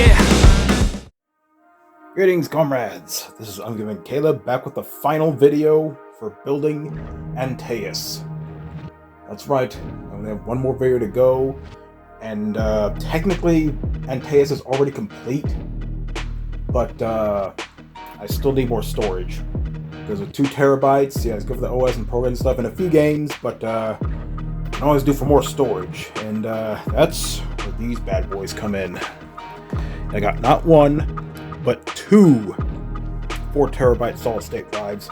Yeah. Greetings, comrades. This is Ungiven Caleb back with the final video for building Antaeus. That's right, I only have one more video to go, and technically Antaeus is already complete, but I still need more storage. Because with 2 terabytes, yeah, it's good for the OS and program and stuff in a few games, but I can always do for more storage, and that's where these bad boys come in. I got not one, but 2 4 terabyte solid state drives.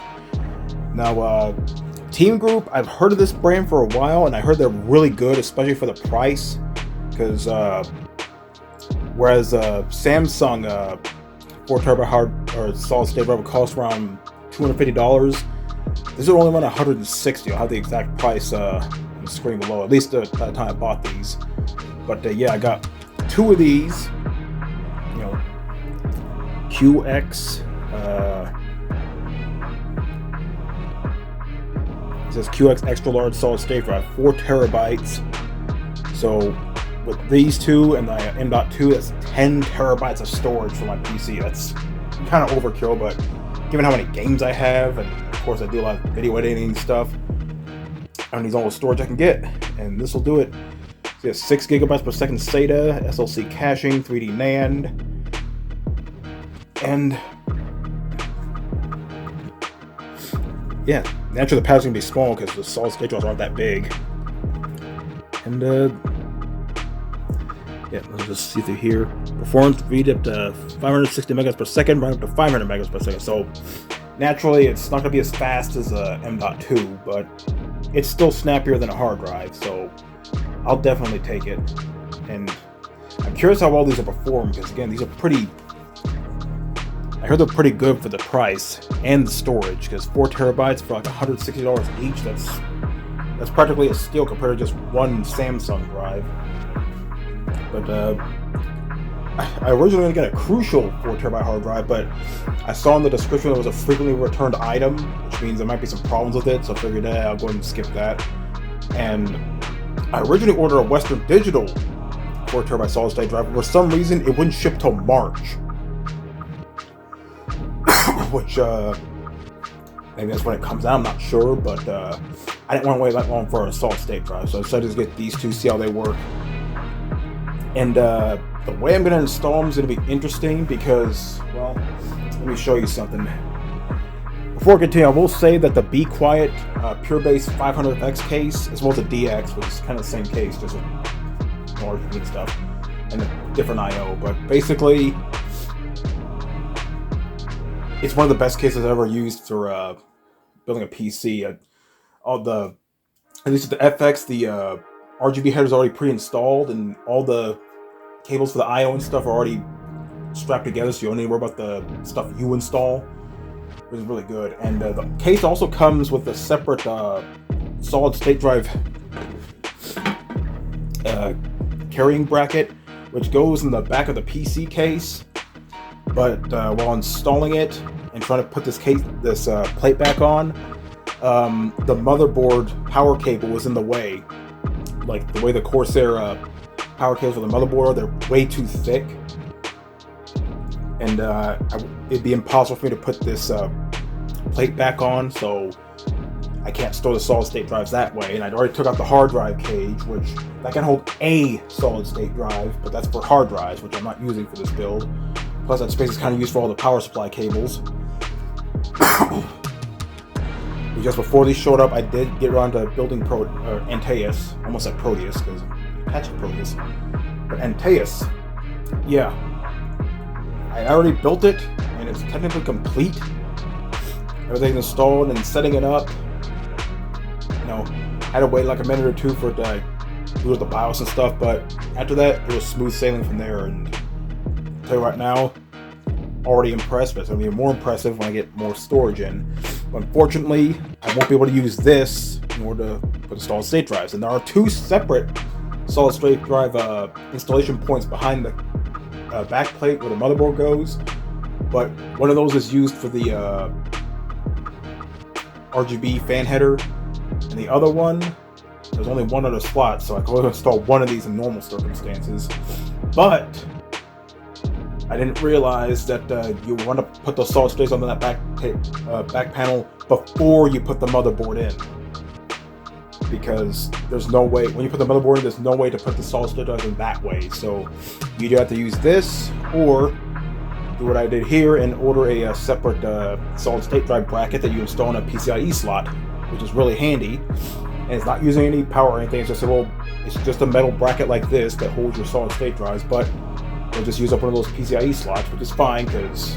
Now, TEAMGROUP, I've heard of this brand for a while, and I heard they're really good, especially for the price. Because whereas Samsung 4 terabyte hard or solid state drive would cost around $250, this will only run $160. I'll have the exact price on the screen below. At least at the time I bought these. But yeah, I got 2 of these. You know, QX. It says QX extra large solid state drive, 4 terabytes. So with these 2 and the M.2, that's 10 terabytes of storage for my PC. That's kind of overkill, but given how many games I have, and of course I do a lot of video editing stuff, I need all the storage I can get, and this will do it. So yeah, 6 gigabytes per second SATA, SLC caching, 3D NAND, and yeah, naturally the pads are gonna be small because the solid state drives aren't that big. And yeah, let's just see through here. Performance read up to 560 megabytes per second, run up to 500 megabytes per second. So naturally, it's not gonna be as fast as a M.2, but it's still snappier than a hard drive. So I'll definitely take it. And I'm curious how well these will perform, because again, these are pretty. I heard they're pretty good for the price and the storage, because 4 terabytes for like $160 each, that's practically a steal compared to just one Samsung drive. But I originally wanted to get a Crucial 4 terabyte hard drive, but I saw in the description there was a frequently returned item, which means there might be some problems with it, so I figured I'll go ahead and skip that. And I originally ordered a Western Digital 4 terabyte solid state drive, but for some reason it wouldn't ship till March. Which, maybe that's when it comes out, I'm not sure, but I didn't want to wait that long for a solid state drive, so I decided to get these 2, see how they work. And the way I'm going to install them is going to be interesting because, well, let me show you something. Before I continue, I will say that the Be Quiet Pure Base 500X case, as well as the DX, which is kind of the same case, just with more RGB stuff, and a different I/O, but basically, it's one of the best cases I've ever used for building a PC. At least with the FX, the RGB header is already pre-installed, and all the cables for the I/O and stuff are already strapped together, so you don't need to worry about the stuff you install, which is really good. And the case also comes with a separate solid state drive carrying bracket, which goes in the back of the PC case. But while installing it and trying to put this plate back on, the motherboard power cable was in the way. Like the way the Corsair power cables for the motherboard, they're way too thick, and it'd be impossible for me to put this plate back on, so I can't store the solid state drives that way. And I'd already took out the hard drive cage, which that can hold a solid state drive, but that's for hard drives, which I'm not using for this build. Plus that space is kind of used for all the power supply cables. Just before these showed up, I did get around to building Antaeus. Almost said Proteus, because I'm patching Proteus. But Antaeus, yeah. I already built it, and it's technically complete. Everything's installed, and setting it up, you know, had to wait like a minute or 2 for it to boot up the BIOS and stuff, but after that, it was smooth sailing from there. And I'll tell you right now, already impressed, but it's going to be more impressive when I get more storage in. But unfortunately, I won't be able to use this in order to put the solid state drives. And there are 2 separate solid state drive installation points behind the back plate where the motherboard goes. But one of those is used for the RGB fan header, and the other one, there's only one other slot, so I can only install one of these in normal circumstances. But I didn't realize that you want to put those solid states on that back panel before you put the motherboard in. Because there's no way, when you put the motherboard in, there's no way to put the solid state drive in that way. So you either have to use this, or do what I did here and order a separate solid state drive bracket that you install in a PCI-E slot, which is really handy. And it's not using any power or anything. It's just it's just a metal bracket like this that holds your solid state drives, but it'll just use up one of those PCI-E slots, which is fine because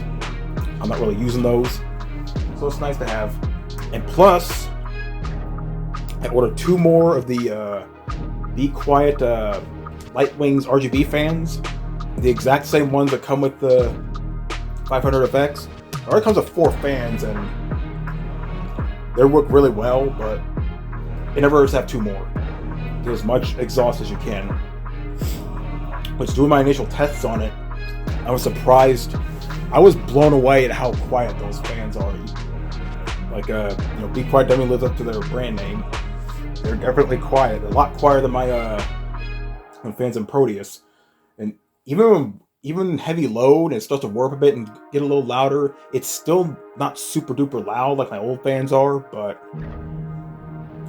I'm not really using those. So it's nice to have. And plus, I ordered 2 more of the Be Quiet Lightwings RGB fans. The exact same ones that come with the 500FX. It already comes with 4 fans, and they work really well, but it never hurts to have 2 more. Get as much exhaust as you can. Which, doing my initial tests on it, I was surprised. I was blown away at how quiet those fans are. Like, Be Quiet definitely lives up to their brand name. They're definitely quiet. They're a lot quieter than my fans in Proteus. And even heavy load and it starts to warp a bit and get a little louder, it's still not super duper loud like my old fans are, but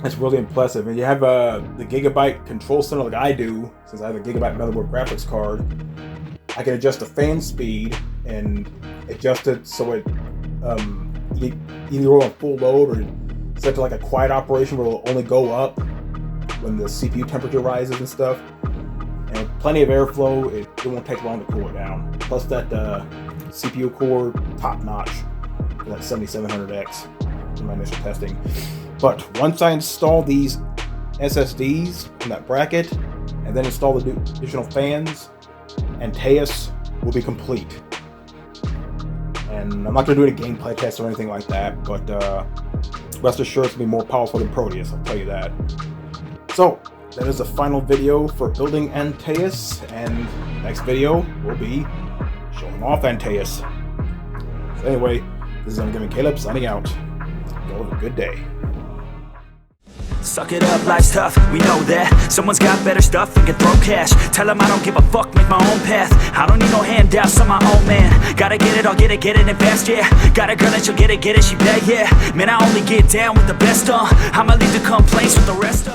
it's really impressive. And you have the Gigabyte control center like I do, since I have a Gigabyte motherboard graphics card. I can adjust the fan speed and adjust it so it either go on full load or set to like a quiet operation where it'll only go up when the CPU temperature rises and stuff. And with plenty of airflow, it won't take long to cool it down. Plus that CPU core, top notch for that 7700X in my initial testing. But once I install these SSDs in that bracket and then install the additional fans, Antaeus will be complete. And I'm not going to do any gameplay tests or anything like that, but rest assured it's going to be more powerful than Proteus, I'll tell you that. So, that is the final video for building Antaeus, and next video will be showing off Antaeus. So anyway, this is Ungaming Caleb signing out. Y'all have a good day. Suck it up, life's tough, we know that. Someone's got better stuff and can throw cash. Tell them I don't give a fuck, make my own path. I don't need no handouts, I'm my own man. Gotta get it, I'll get it in fast, yeah. Got a girl and she'll get it, she bad, yeah. Man, I only get down with the best, I'ma leave the complaints with the rest,